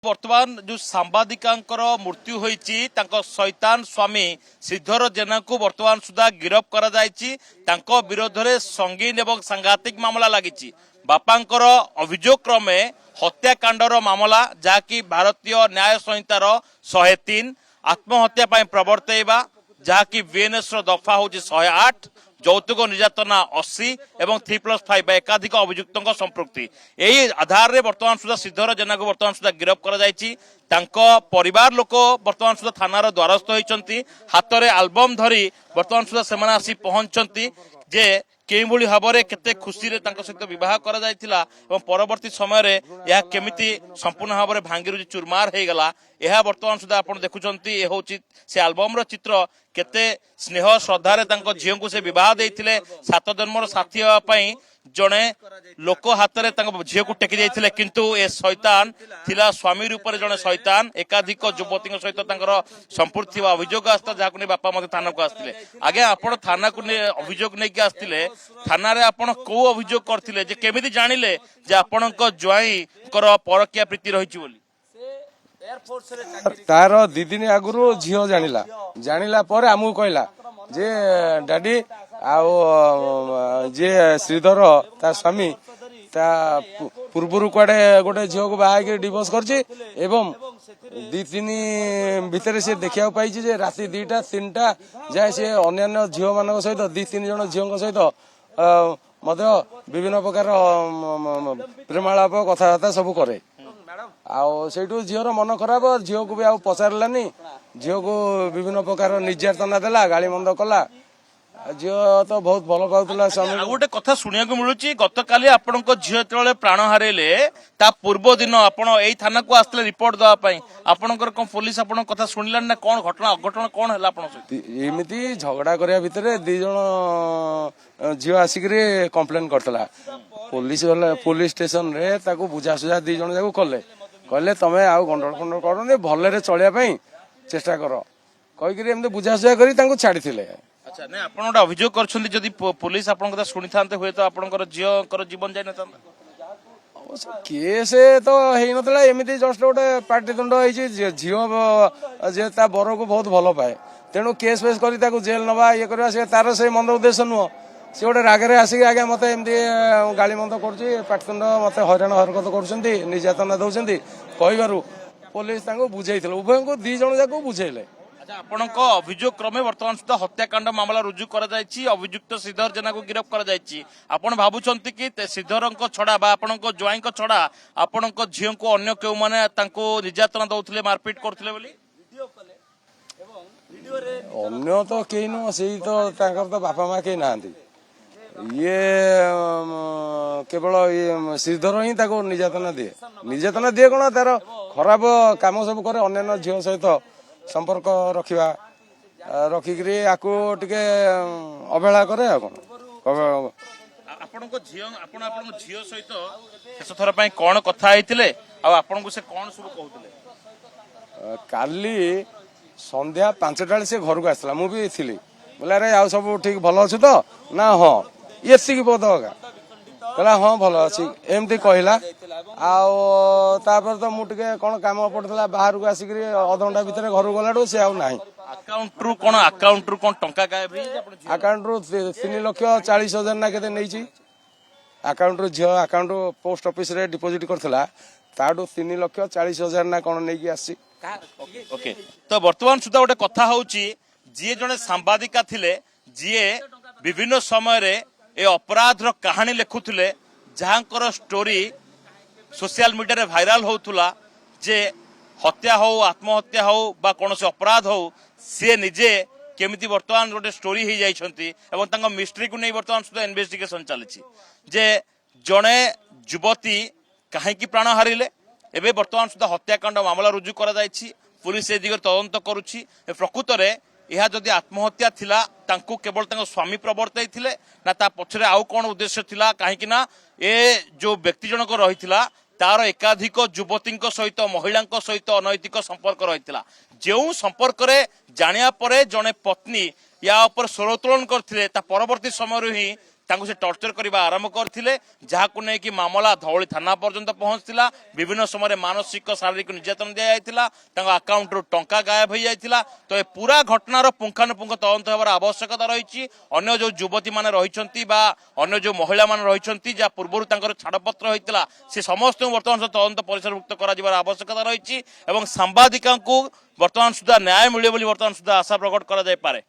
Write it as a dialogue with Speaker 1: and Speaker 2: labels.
Speaker 1: वर्तमान जो सांबादिकांकर मृत्यु होईची तांको शैतान स्वामी श्रीधर जेना को वर्तमान सुधा गिरफ करा जायची तांको विरोध रे संगीन एवं सांघातिक मामला लागिची बापांकर अभियोग क्रमे हत्याकांडर मामला जाकी भारतीय न्याय संहितार 103 आत्महत्या पई प्रवर्तैबा जाकी बीएनएस रो दफा होची 108 যৌতুক নির্যাতনা 80 এবং 3+5 একাধিক অভিযুক্তଙ୍କ সম্পৃক্তি এই আধারে বর্তমান সুদ্ধা শ্রীধর জেনাকে বর্তমান সুদ্ধা গিরফ করা যাইছি তাঙ্ক পরিবার লোক বর্তমান সুদ্ধা থানার দ্বারস্থ হইছন্তি হাতরে আলবম ধরি বর্তমান সুদ্ধা সেমানে আসি পৌঁছন্তি যে কেইভଳି ভাବରେ কেতে খুশিরে তাঙ্ক সহিত বিবাহ করা যাইতিলা এবং পরবর্তী সময়ে ଏହା কেমিতি সম্পূর্ণ ভাବରେ ভাঙ্গিরুজি চুরমার হইগলা ଏହା বর্তমান সুদ্ধা আপন দেখুছন্তি এ হউচি সে আলবমর চিত্র কেতে স্নেহ শ্রদ্ধারে তাঙ্ক ঝিওଙ୍କୁ সে বিবাহ দেইতিলে সাত জন্মর সাথী হওয়া পাই জনে লোক হাতরে তাঙ্ক ঝিওକୁ টেকি যাইতিলে কিন্তু এ শয়তান থিলা স্বামীর উপরে জনে শয়তান একাধিক যুবতীଙ୍କ সহিত তাঙ্কর সম্পৃক্তি ଥିବା অভিযোগ আসতা যাহাକୁ নেই বাপা মতে থানাକୁ আসতিলে আগে আপন থানাକୁ অভিযোগ নেকি আসতিলে থানারে আপন কোউ অভিযোগ করতিলে যে কেমিতি জানিলে যে আপনଙ୍କ জ্বাইଙ୍କର পরকিয়া প্রীতি রহিছি বলি
Speaker 2: तार दी दिन आगु झील जानिला पर आमको कहला जे डैडी जे श्रीधर ता स्वामी ता पूर्वर कुआडे गोटे झील को बाहा डिवोर्स करछि एवं दी तीन भितर से देखा पाई जे राति 2टा 3टा जाए से अन्य झील मान सहित 2-3 जन झील सहित विभिन्न प्रकार प्रेमालाप कथबार्ता सब करे आउ झीर मन खराब झील को भी आउ पचारानी झील को विभिन्न प्रकार निर्यातना देला गाली मंद कला झील तो बहुत भल पाउला
Speaker 1: गोटे कथा शुणा मिलूँ गत काली आपण झील जो प्राण हरैले ता पूर्व दिन आपण एई थाना को आसले रिपोर्ट देवाई आपणकर कौन पुलिस आपण कथा शुणिलान ना कौन घटना अघटना कौन है आपण
Speaker 2: एमती झगड़ा करिया भितर 2 जन झील आसिक कंप्लेन करतला पुलिस स्टेशन रे ताको बुझासुझा 2 जन जाको कले कहले तमें आउ गंडल खंडल कर भलरे चलिया चेष्टा कर कहीकि एमती बुझासुझा करी तांको छाड़ी थिले।
Speaker 1: अच्छा नहीं आपण गोटे अभियोग करछन्ती जदि पुलिस आपण कथा सुनी थांते हुए तो आपणकर झीलकर जीवन जाय नथांता
Speaker 2: केस तो हेई नथला एमती जस्ट गोटे पाटितुंड होईची झील जे ता बर को बहुत भल पाए तेणु केस फेस करी ताको जेल नवा ये करवा से तार से मंद उद्देश्य नुह सी गोटे रागरे आसिक आगे मत एमती गाली मंद करतुंड मत हईराण हरकत कर निर्यातना दौरान कहू पुलिस बुझे उभय को 2 जन जाक बुझेले।
Speaker 1: आपण अभियोग क्रमे वर्तमान सुधा हत्याकांड मामला रुजु कर अभियुक्त श्रीधर जेना को गिरफ कर आपण भावुंट कि श्रीधर छड़ा आपण ज्वाई छड़ा आपण झील को अन्य क्यों मैंने निर्यातना दौले मारपिट करते
Speaker 2: अन्य तो कई नुह से तो बापा माँ कई ना ये केवल ये श्रीधर ही निर्यातना दिए कौन तार खराब काम सब करे अन्य झील सहित संपर्क रखा रखिक टे अवहेला करे
Speaker 1: झील सहित शेष थर कौन कथा आपन को से कौन सब कहते
Speaker 2: काली संध्या 5टा से घर को आसला मुझे थी बोले अरे आउ सब ठीक भल अच्छे तो ना हाँ ये बोध होगा कहला हाँ भल अच्छी एमती कहला आपर तो मुझे कौन कम पड़ता बाहर को आसिक अधघंटा भितर घर गला से आउ ना
Speaker 1: अकाउंट रु कौन टंका गायब
Speaker 2: अकाउंट रु 3,40,000 ना केते नहीं अकाउंट रु झील अकाउंट पोस्ट ऑफिस रे डिपोजिट करथला ताडू 3,40,000 ना कौन नहीं आसी
Speaker 1: ओके तो वर्तमान सुधा गोटे कथा होची जी जने सांबादिका थिले जी विभिन्न समय रे ए अपराध रो कहानी लिखुथिले जहांकर स्टोरी सोशल मीडिया रे भाइराल होतुला जे हत्या हो आत्महत्या हो बा कोनोसी अपराध हो से निजे केमिति वर्तमान गोटे स्टोरी हो जाइछंती एवं तांको मिस्ट्री को नहीं वर्तमान सुधा इन्वेस्टिगेशन चलीछि जे जने युवती काहेकि प्राण हारिले एबे वर्तमान सुधा हत्याकांड मामला रुजु करा जाइछि पुलिस ए दिगरे तदंत करूछि प्रकृत रे यह जदि आत्महत्या थिला तांको केवल तांको स्वामी प्रवर्तई थिले ना ता पछरे आउ कोन उद्देश्य थिला काहेकि ना ए जो व्यक्ति जनक रहिथिला तार एकाधिक युवती सहित महिला सहित अनैतिक संपर्क रहिथिला जेउ संपर्क रे जानिया परे जने पत्नी या ऊपर स्वरोत्तोलन करथिले ता परवर्ती समय ही ତାଙ୍କୁ ସେ ଟର୍ଚର କରିବା ଆରମ୍ଭ କରିଥିଲେ, ଯାହାକୁ ନେଇକି ମାମଲା ଧଉଳି ଥାନା ପର୍ଯ୍ୟନ୍ତ ପହଞ୍ଚିଥିଲା। ବିଭିନ୍ନ ସମୟରେ ମାନସିକ ଶାରୀରିକ ନିର୍ଯାତନା ଦିଆଯାଇଥିଲା, ତାଙ୍କ ଆକାଉଣ୍ଟରୁ ଟଙ୍କା ଗାୟବ ହୋଇଯାଇଥିଲା। ତ ଏ ପୁରା ଘଟଣାର ପୁଙ୍ଖାନୁପୁଙ୍ଖ ତଦନ୍ତ ହେବାର ଆବଶ୍ୟକତା ରହିଛି। ଅନ୍ୟ ଯେଉଁ ଯୁବତୀମାନେ ରହିଛନ୍ତି ବା ଅନ୍ୟ ଯେଉଁ ମହିଳାମାନେ ରହିଛନ୍ତି, ଯାହା ପୂର୍ବରୁ ତାଙ୍କର ଛାଡ଼ପତ୍ର ହୋଇଥିଲା, ସେ ସମସ୍ତଙ୍କୁ ବର୍ତ୍ତମାନ ତଦନ୍ତ ପରିସରଭୁକ୍ତ କରାଯିବାର ଆବଶ୍ୟକତା ରହିଛି ଏବଂ ସାମ୍ବାଦିକଙ୍କୁ ବର୍ତ୍ତମାନ ସୁଦ୍ଧା ନ୍ୟାୟ ମିଳିବ ବୋଲି ବର୍ତ୍ତମାନ ସୁଦ୍ଧା ଆଶା ପ୍ରକଟ କରାଯାଇପାରେ।